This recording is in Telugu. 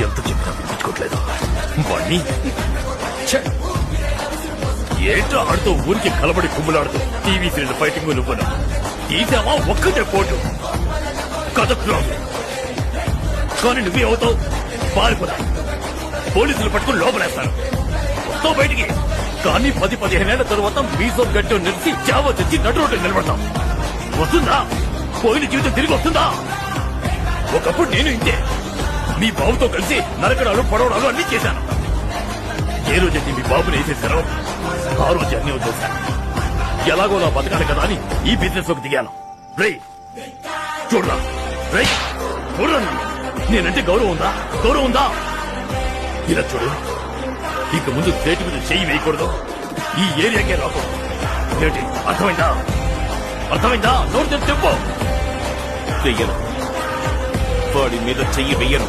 ఎంత చెప్పినా వినిపించుకోవట్లేదు వాణ్ణి ఏంటో ఆడుతూ ఊరికి కలబడి కుమ్ములాడుతూ టీవీ సీరియల్ ఫైటింగ్ నువ్వును తీసావా ఒక్కటే పోటు కథకులు కానీ నువ్వే అవుతావు పారిపోతావు పోలీసులు పట్టుకుని లోపలేస్తారు వస్తావు బయటికి కానీ 10-15 ఏళ్ల తరువాత మీసో గడ్డ నిలిచి చావో తెచ్చి నటు రోడ్డు నిలబడతాం వస్తుందా పోయిన జీవితం తిరిగి వస్తుందా ఒకప్పుడు నేను ఇంతే మీ బాబుతో కలిసి నరకడాలు పొడవడాలు అన్ని చేశాను ఏ రోజైతే మీ బాబుని వేసేశారో ఆ రోజు అన్ని వదిలేశాను ఎలాగో నా బతకాలి కదా అని ఈ బిజినెస్ లోకి దిగాను రై చూడరా రై చూడరా నేనంటే గౌరవం ఉందా ఇలా చూడు ఇక ముందు చేతి మీద చెయ్యి వేయకూడదు ఈ ఏరియాకే రాకూడదు ఏంటి అర్థమైందా నోరు చెప్పు చెయ్యను వాడి మీద చెయ్యి వెయ్యను